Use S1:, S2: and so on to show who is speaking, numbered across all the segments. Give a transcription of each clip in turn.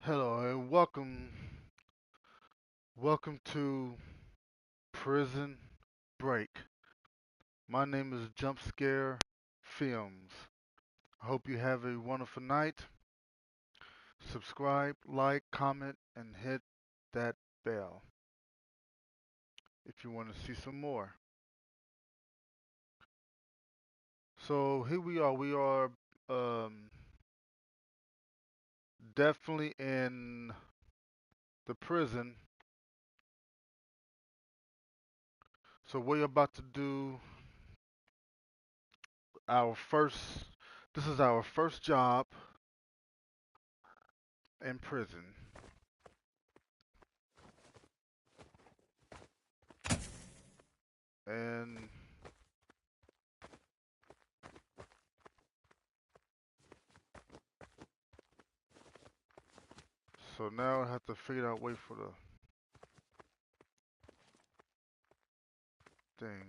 S1: Hello and welcome to Prison Break. My name is Jump Scare Films. I hope you have a wonderful night. Subscribe, like, comment, and hit that bell if you want to see some more. So here we are. We are um, definitely in the prison. So we're about to do our first. This is our first job in prison. And so now I have to figure out a way for the thing.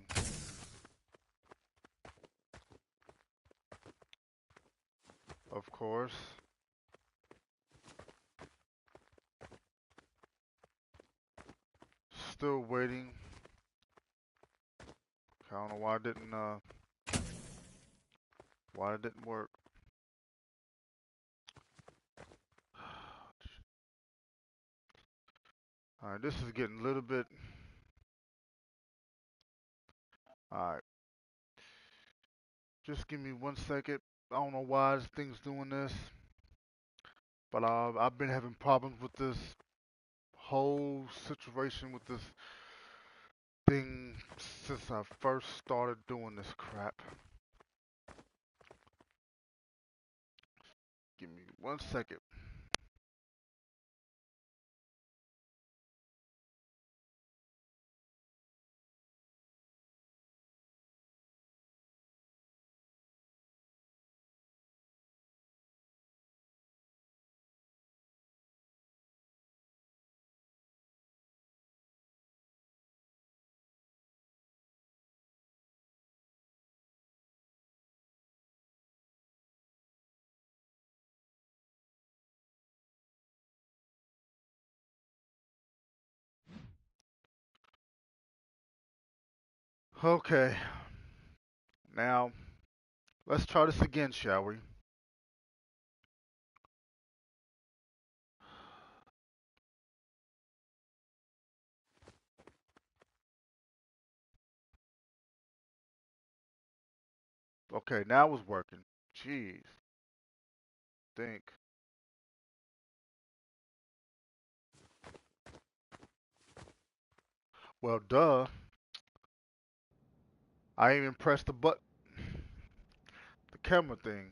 S1: Of course. Still waiting. I don't know why it didn't work. Alright, this is getting a little bit. Alright, just give me 1 second. I don't know why this thing's doing this, but I've been having problems with this whole situation with this thing since I first started doing this crap. Give me 1 second. Okay, now let's try this again, shall we? Okay, now it's working. Jeez, think. Well, duh. I ain't even pressed the camera thing.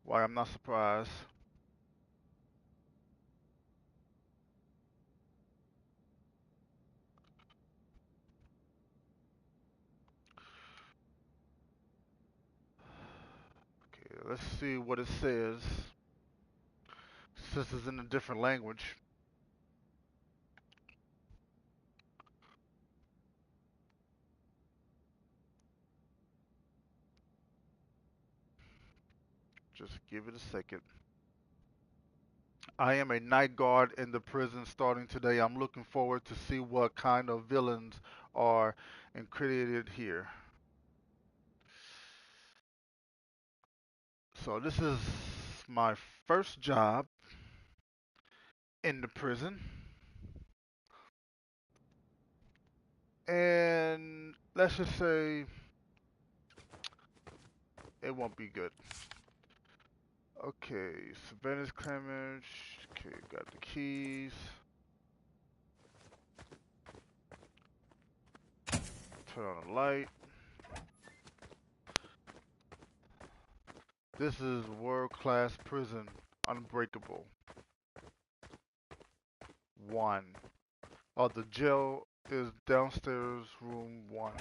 S1: Why, I'm not surprised. Okay, let's see what it says. Since it's in a different language. Just give it a second. I am a night guard in the prison starting today. I'm looking forward to see what kind of villains are included here. So this is my first job in the prison. And let's just say it won't be good. Okay, surveillance cameras. Okay, got the keys. Turn on the light. This is world-class prison. Unbreakable. 1. Oh, the jail is downstairs, room 1.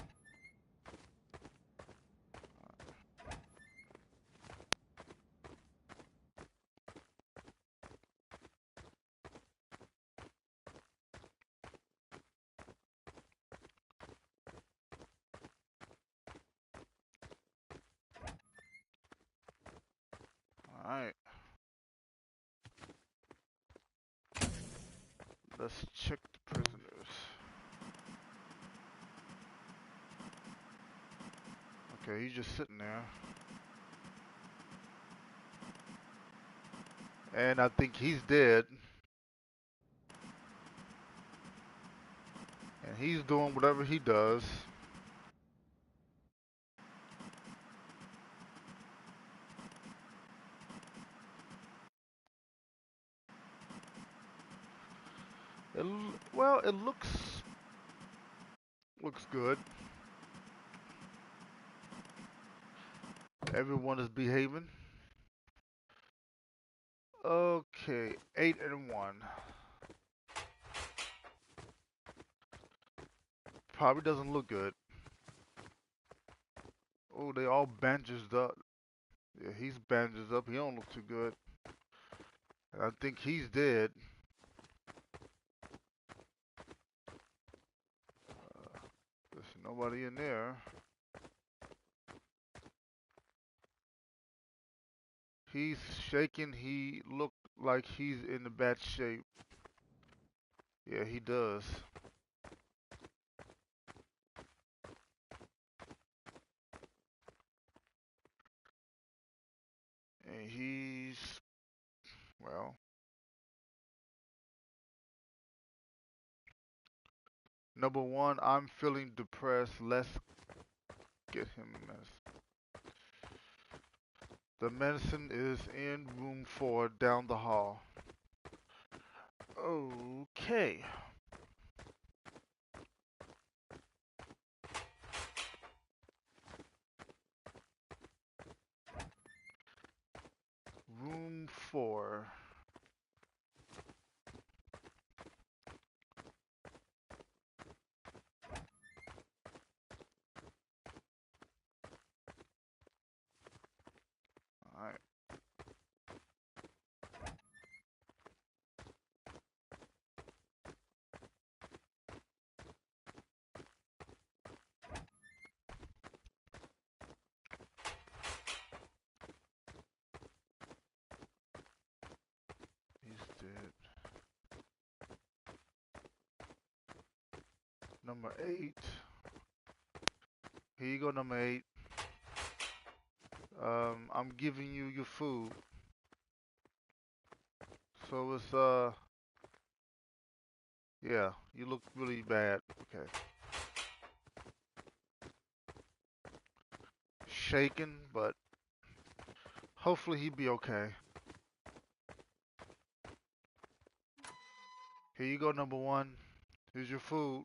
S1: Let's check the prisoners. Okay, he's just sitting there. And I think he's dead. And he's doing whatever he does. Well, it looks good. Everyone is behaving. Okay, 8-1. Probably doesn't look good. Oh, they all bandaged up. Yeah, he's bandaged up. He don't look too good. And I think he's dead. There's nobody in there. He's shaking. He looked like he's in a bad shape. Yeah, he does. And well, number one, I'm feeling depressed. Let's get him medicine. The medicine is in room 4 down the hall. Okay. Room 4. Alright. He's dead. Number 8. Here you go, number 8. I'm giving you your food. So it's, yeah, you look really bad. Okay. Shaking, but hopefully he'll be okay. Here you go, number 1. Here's your food.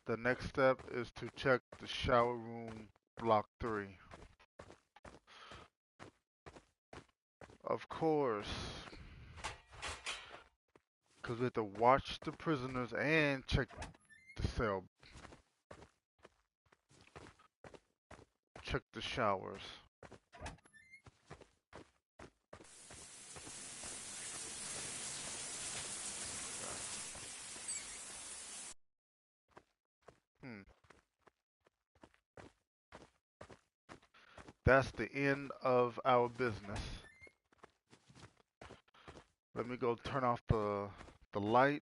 S1: The next step is to check the shower room, block 3. Of course. Because we have to watch the prisoners and check the cell. Check the showers. Hmm. That's the end of our business. Let me go turn off the light.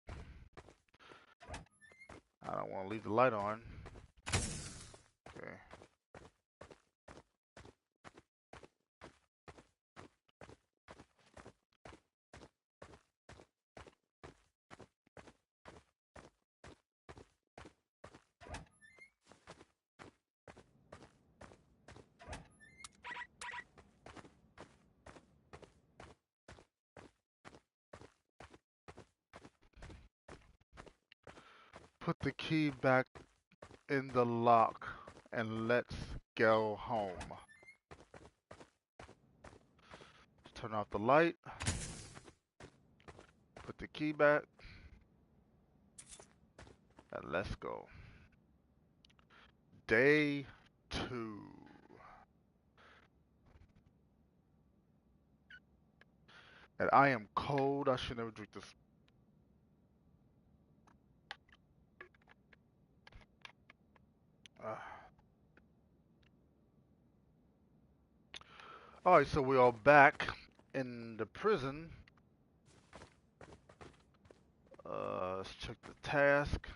S1: I don't want to leave the light on. Okay. Put the key back in the lock and let's go home. Turn off the light. Put the key back. And let's go. Day 2. And I am cold. I should never drink this. Alright, so we are back in the prison. Let's check the task.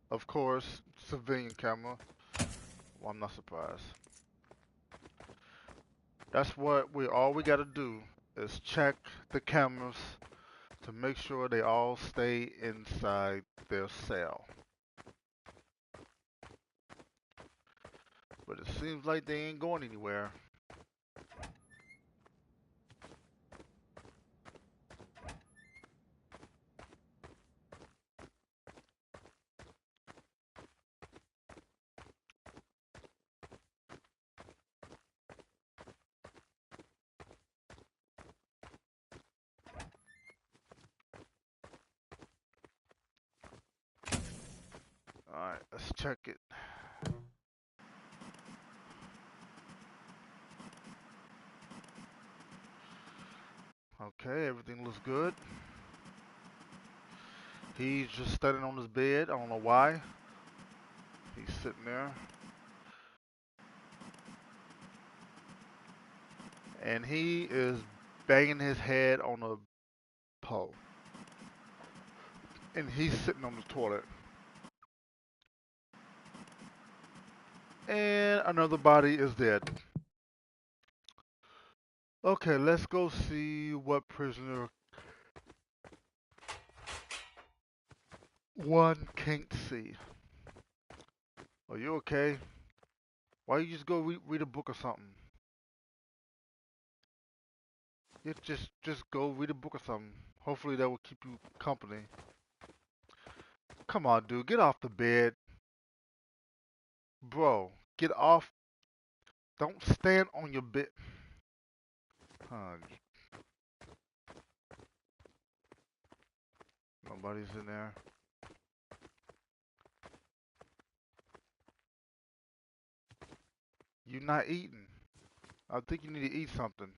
S1: Of course, civilian camera. Well, I'm not surprised. That's what all we gotta do is check the cameras to make sure they all stay inside their cell. But it seems like they ain't going anywhere. Alright, let's check it. Okay, everything looks good. He's just standing on his bed. I don't know why. He's sitting there. And he is banging his head on a pole. And he's sitting on the toilet. And another body is dead. Okay, let's go see what prisoner one can't see. Are you okay? Why don't you just go read a book or something? Yeah, just go read a book or something. Hopefully that will keep you company. Come on, dude, get off the bed. Bro, get off. Don't stand on your bed. Huh, nobody's in there. You're not eating. I think you need to eat something.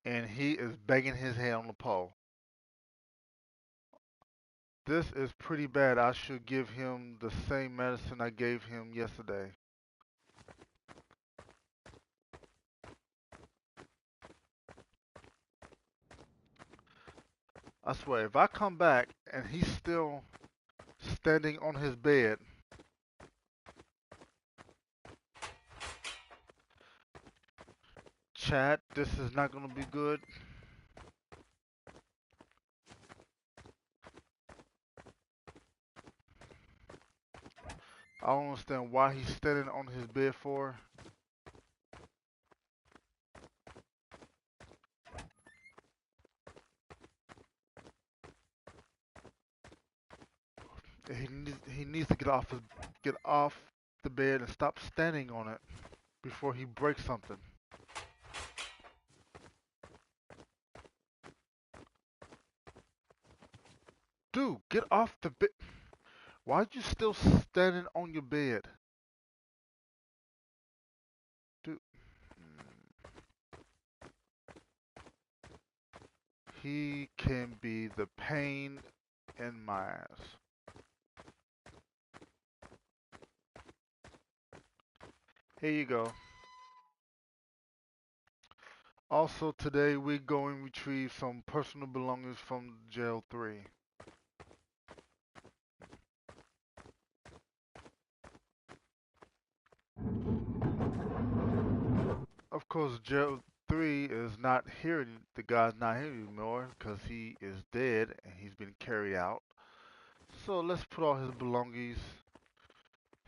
S1: And he is banging his head on the pole. This is pretty bad. I should give him the same medicine I gave him yesterday. I swear, if I come back and he's still standing on his bed, chat, this is not going to be good. I don't understand why he's standing on his bed for. He needs to get off the bed and stop standing on it before he breaks something. Dude, get off the bed. Why are you still standing on your bed? Dude. He can be the pain in my ass. Here you go. Also today we're going to retrieve some personal belongings from jail 3. Of course, jail 3 is not here. The guy's not here anymore because he is dead and he's been carried out. So let's put all his belongings,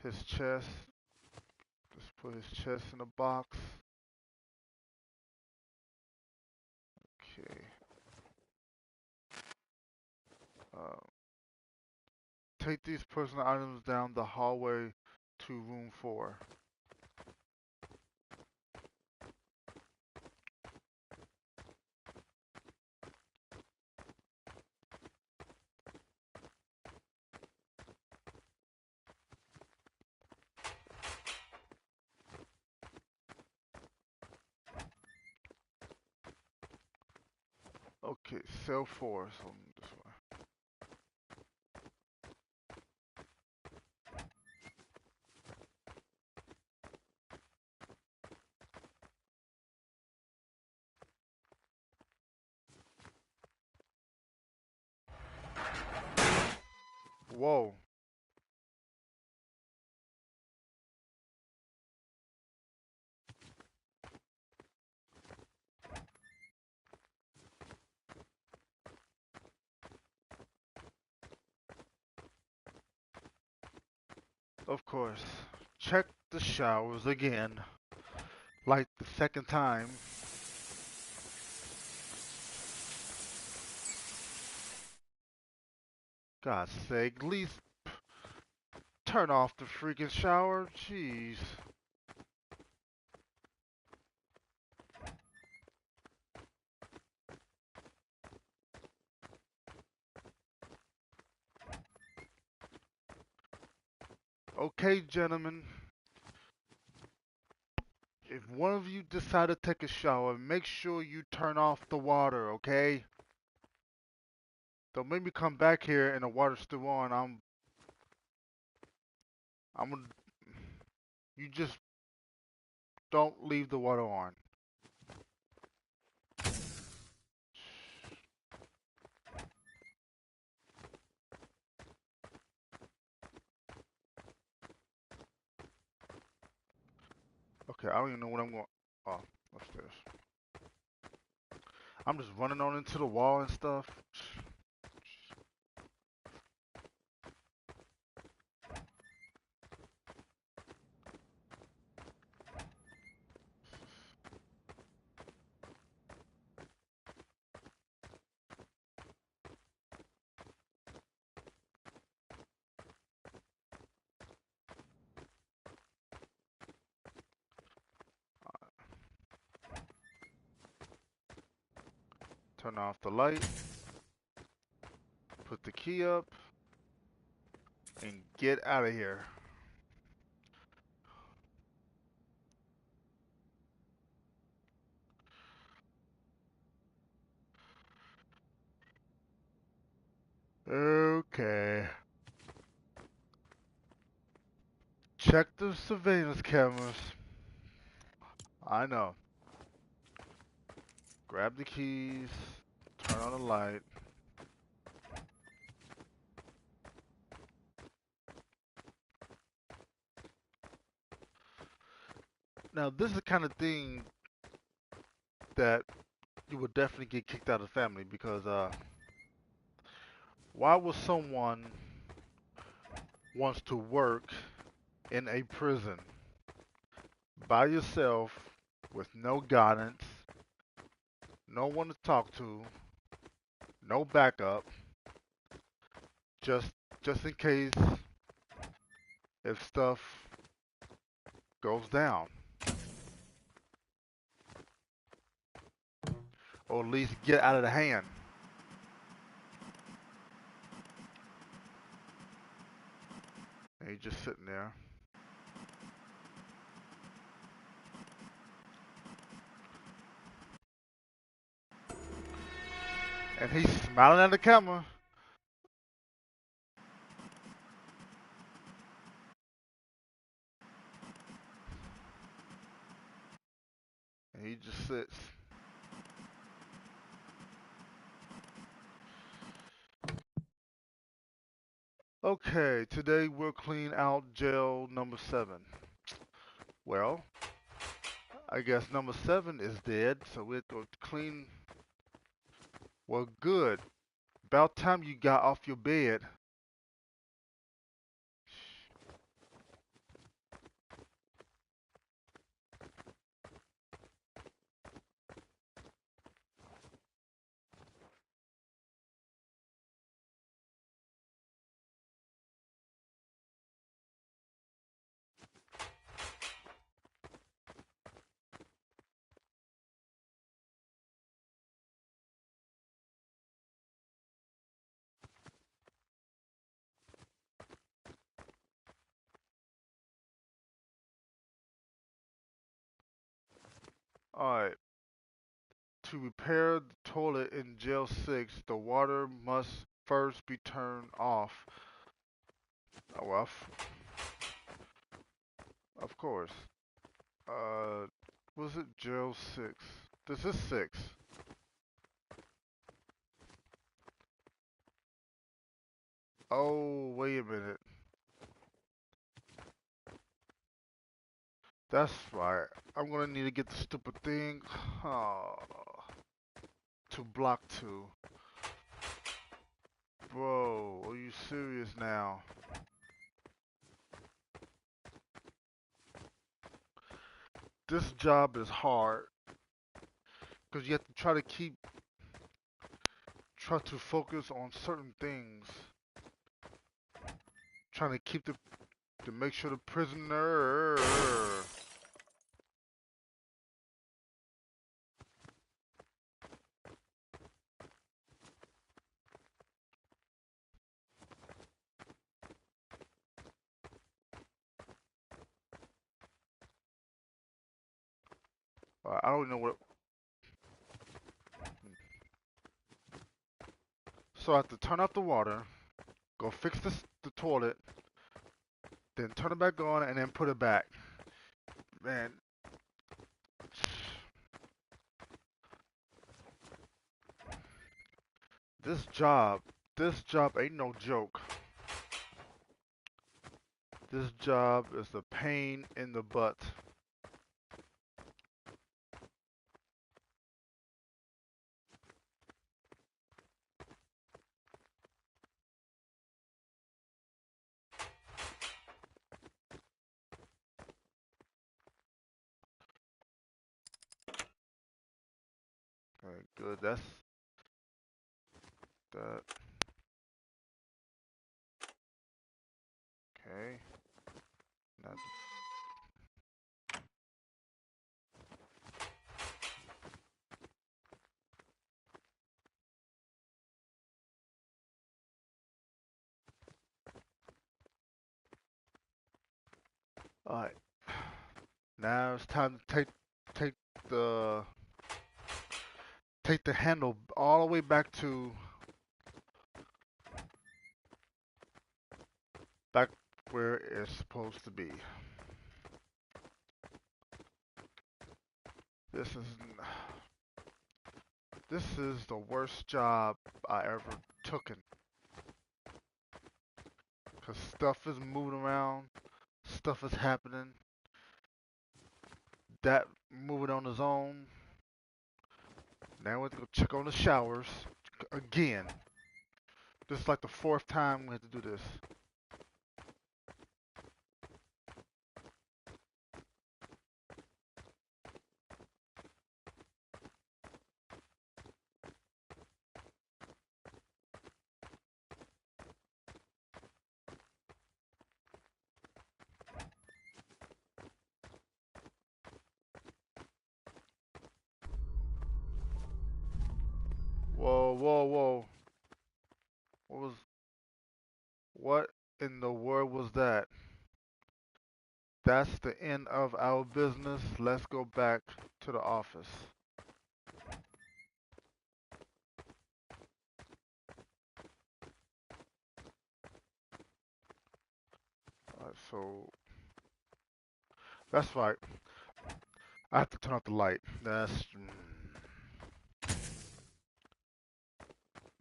S1: his chest. Let's put his chest in a box. Okay. Uh, Take these personal items down the hallway to room 4. Okay, cell 4. So this way. Whoa. Of course. Check the showers again. Like the second time. God's sake, at least turn off the freaking shower. Jeez. Okay, gentlemen. If one of you decide to take a shower, make sure you turn off the water, okay? Don't make me come back here and the water's still on. I'm gonna, you just don't leave the water on. Okay, I don't even know what I'm going. Oh, upstairs. I'm just running on into the wall and stuff. Turn off the light. Put the key up. And get out of here. Okay. Check the surveillance cameras. I know. Grab the keys. Turn on the light. Now, this is the kind of thing that you would definitely get kicked out of the family because, why would someone wants to work in a prison by yourself with no guidance, no one to talk to, no backup, just just in case if stuff goes down, or at least get out of the hand. And he's just sitting there. And he's smiling at the camera. And he just sits. Okay, today we'll clean out jail number 7. Well, I guess number 7 is dead, so we have to clean. Well, good. About time you got off your bed. Alright. To repair the toilet in jail 6, the water must first be turned off. Oh, well, of course. Was it jail 6? This is 6. Oh, wait a minute. That's right. I'm gonna need to get the stupid thing. Oh, to block two. Bro, are you serious now? This job is hard. Because you have to try to focus on certain things. Trying to keep to make sure the prisoner. I don't know what. So I have to turn off the water, go fix the toilet, then turn it back on, and then put it back. Man, this job, this job ain't no joke. This job is a pain in the butt. Alright, good. That's that. Okay. Now, alright. Now it's time to take the take the handle all the way back where it's supposed to be. This is this is the worst job I ever took in. Cause stuff is moving around, stuff is happening. That moving on his own. Now we have to go check on the showers again. This is like the fourth time we have to do this. Whoa, whoa, whoa. What in the world was that? That's the end of our business. Let's go back to the office. Alright, so that's right. I have to turn off the light.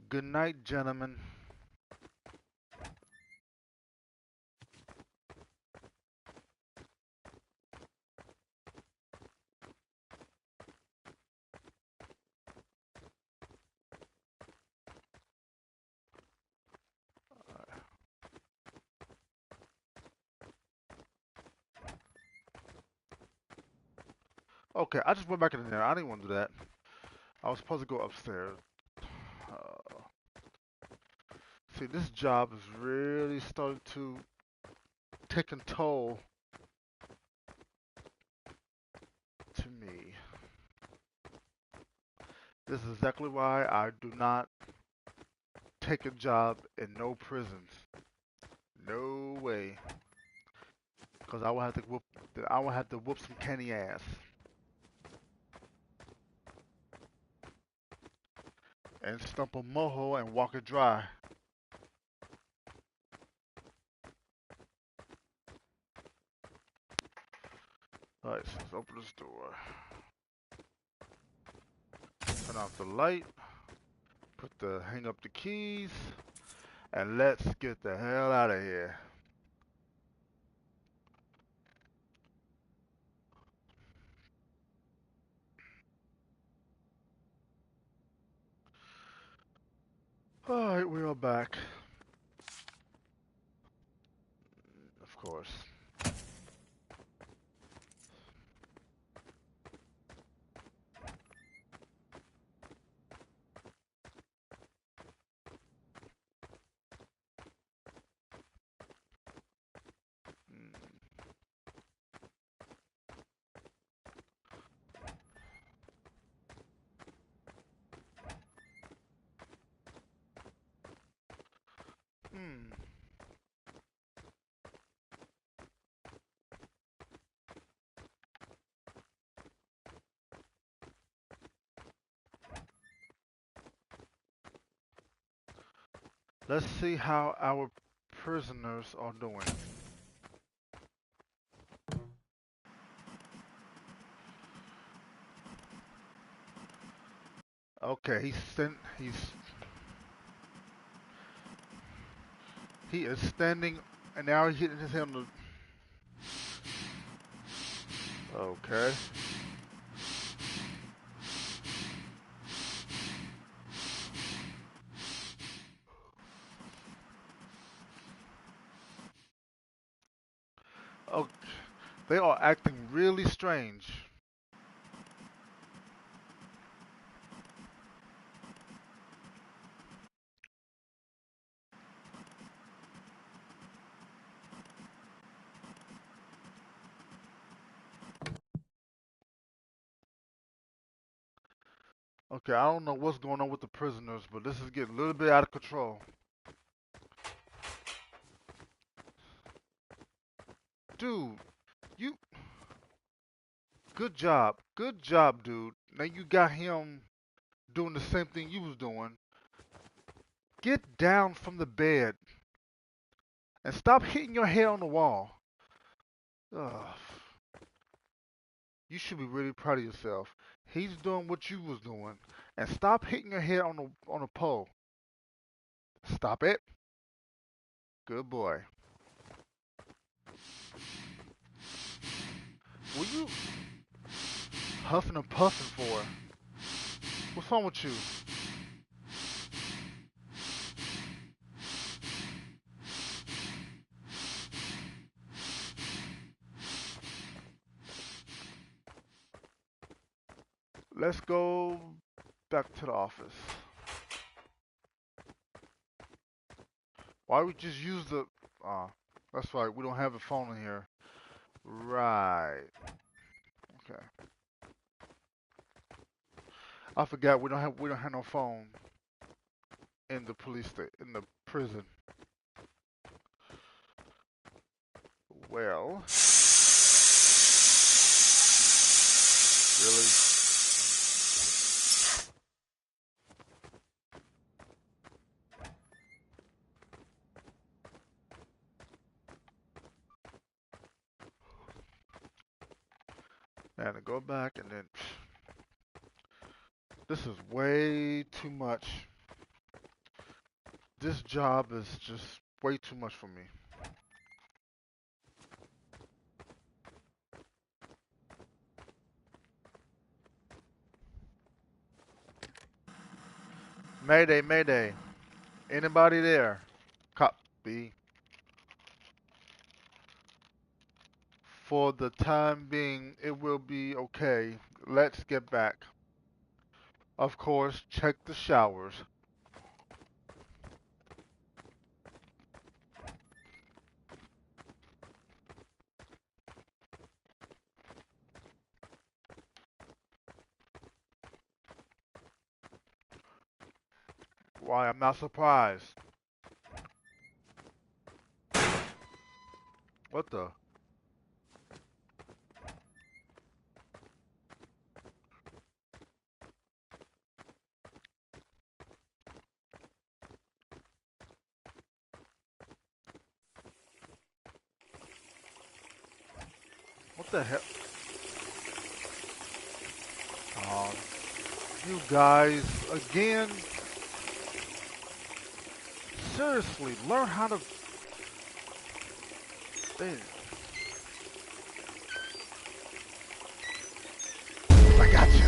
S1: Good night, gentlemen. Okay, I just went back in there. I didn't want to do that. I was supposed to go upstairs. Uh, See, this job is really starting to take a toll to me. This is exactly why I do not take a job in no prisons. No way. Cause I will have to whoop some canny ass. And stump a moho and walk it dry. Alright, so let's open this door. Turn off the light. Hang up the keys. And let's get the hell out of here. Alright, we are back. Of course. Hmm. Let's see how our prisoners are doing. Okay, he is standing, and now he's hitting his head on the. Okay. Oh, they are acting really strange. Okay, I don't know what's going on with the prisoners, but this is getting a little bit out of control. Dude, you. Good job. Good job, dude. Now you got him doing the same thing you was doing. Get down from the bed and stop hitting your head on the wall. Ugh. You should be really proud of yourself. He's doing what you was doing, and stop hitting your head on the pole. Stop it. Good boy. What you huffing and puffing for? What's wrong with you? Let's go back to the office. Why we just use the? That's right. We don't have a phone in here. Right. Okay. I forgot we don't have no phone in the in the prison. Well, really? And to go back and then this is way too much. This job is just way too much for me. Mayday, mayday. Anybody there? Copy. For the time being, it will be okay. Let's get back. Of course, check the showers. Why, I'm not surprised. What the? What the hell? Um, you guys, again? Seriously, learn how to... Damn. I got you.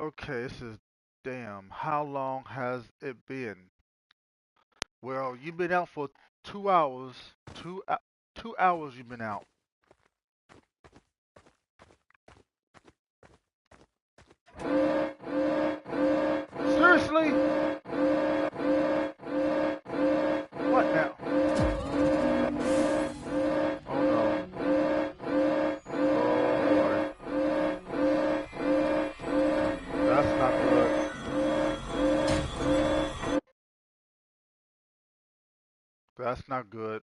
S1: Okay, this is... Damn, how long has it been? Well, you've been out for 2 hours. 2 hours you've been out. Seriously? What now? Oh no. Oh boy. That's not good. That's not good.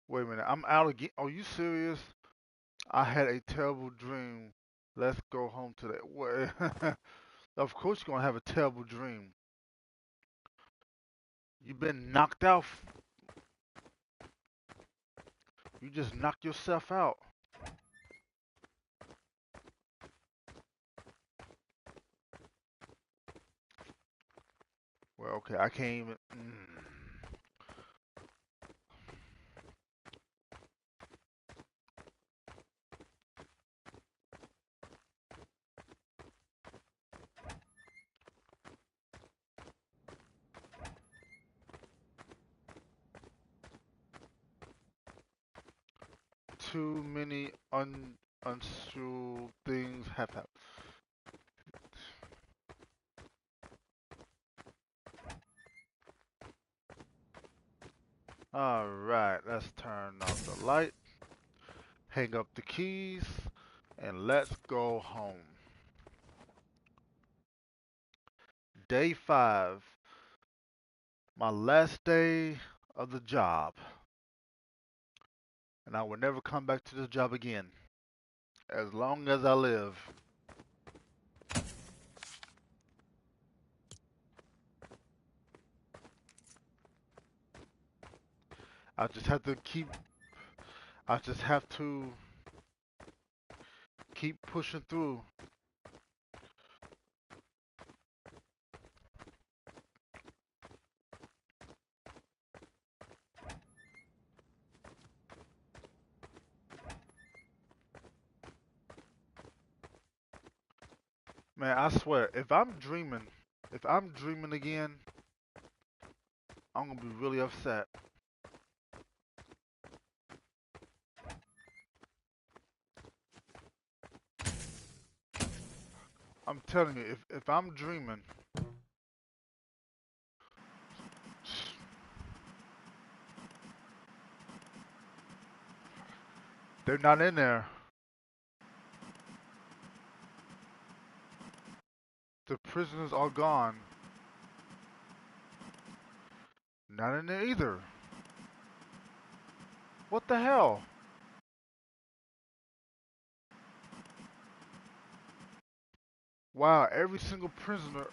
S1: Wait a minute. I'm out again. Are you serious? I had a terrible dream. Let's go home today. Wait. Of course you're gonna have a terrible dream. You've been knocked out. You just knocked yourself out. Well, okay, I can't even. 'Too many unsure things have happened. Alright, let's turn off the light, hang up the keys, and let's go home. Day 5. My last day of the job. And I will never come back to this job again. As long as I live. I just have to keep pushing through. Man, I swear, if I'm dreaming again, I'm gonna be really upset. I'm telling you, if I'm dreaming, they're not in there. The prisoners are gone. Not in there either. What the hell? Wow, every single prisoner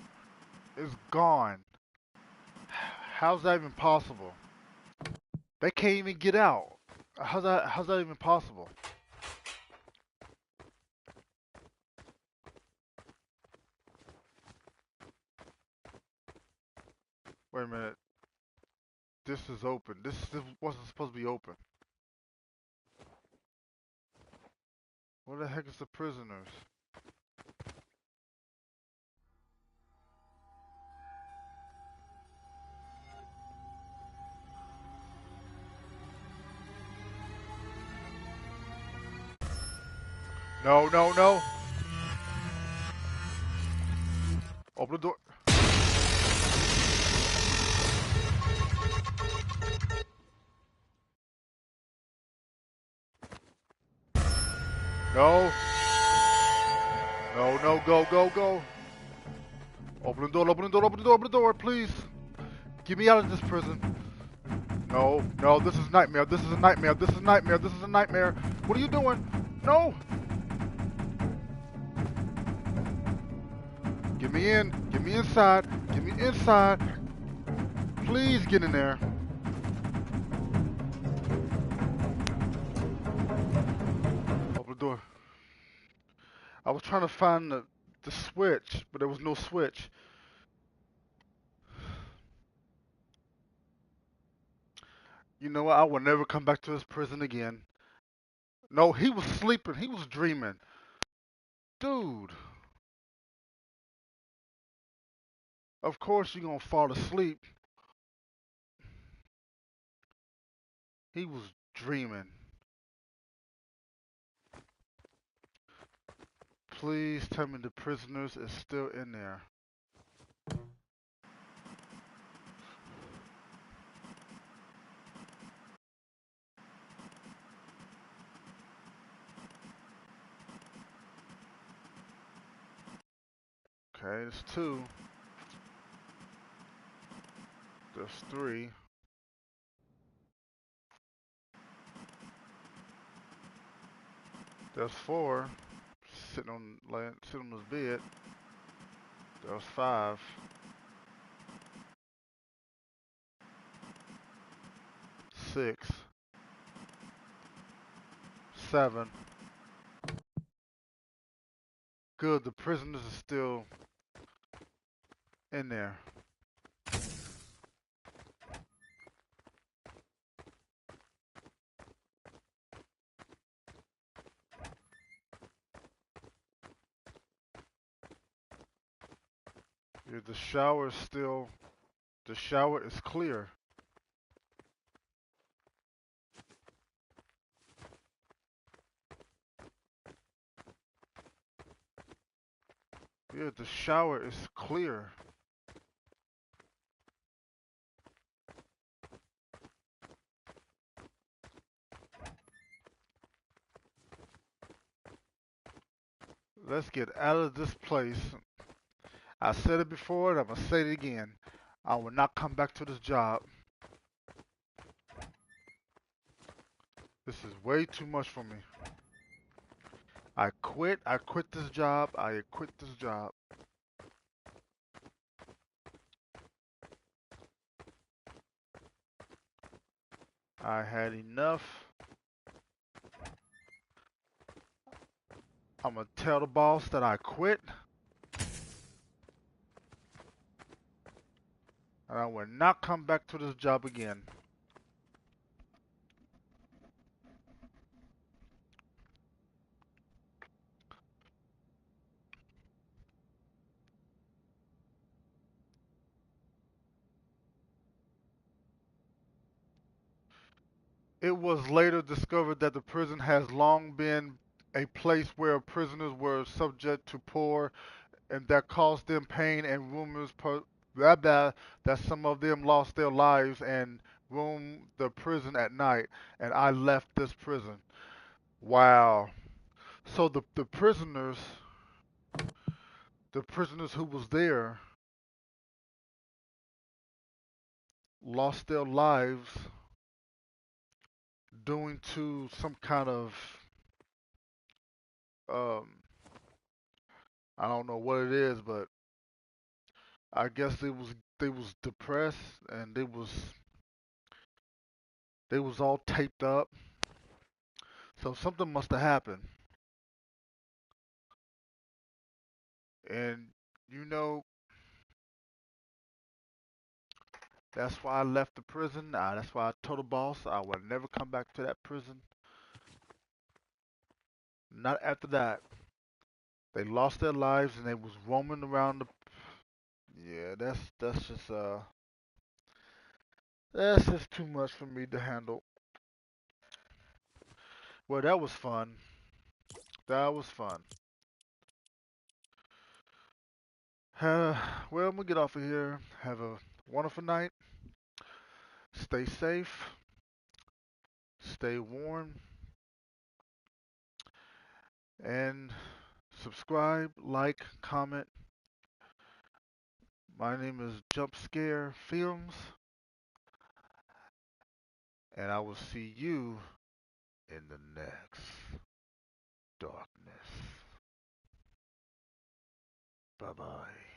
S1: is gone. How's that even possible? They can't even get out. How's that even possible? Wait a minute. This is open. This wasn't supposed to be open. Where the heck is the prisoners? No, no, no. Open the door. No. No, no, go, go, go. Open the door, open the door, open the door, open the door, please. Get me out of this prison. No, no, this is a nightmare. This is a nightmare. This is a nightmare. This is a nightmare. What are you doing? No. Get me in. Get me inside. Get me inside. Please get in there. Open the door. I was trying to find the switch, but there was no switch. You know what? I will never come back to this prison again. No, he was sleeping. He was dreaming. Dude, of course you're gonna fall asleep. He was dreaming. Please tell me the prisoners is still in there. Okay, there's two. There's three. There's four. Sitting on his bed. There's five. Six. Seven. Good, the prisoners are still in there. Yeah, the shower is clear. Yeah, the shower is clear. Let's get out of this place. I said it before and I'm gonna say it again. I will not come back to this job. This is way too much for me. I quit this job. I quit this job. I had enough. I'm gonna tell the boss that I quit. And I will not come back to this job again. It was later discovered that the prison has long been a place where prisoners were subject to poor and that caused them pain, and rumors that some of them lost their lives and roamed the prison at night. And I left this prison. Wow. So the prisoners who was there lost their lives due to some kind of um I don't know what it is, but I guess they was depressed and they was all taped up. So something must have happened. And you know, that's why I left the prison. That's why I told the boss I would never come back to that prison. Not after that. They lost their lives and they was roaming around the. Yeah, that's just too much for me to handle. Well, that was fun. That was fun. Well, I'm gonna get off of here. Have a wonderful night. Stay safe. Stay warm. And subscribe, like, comment. My name is Jump Scare Films. And I will see you in the next darkness. Bye bye.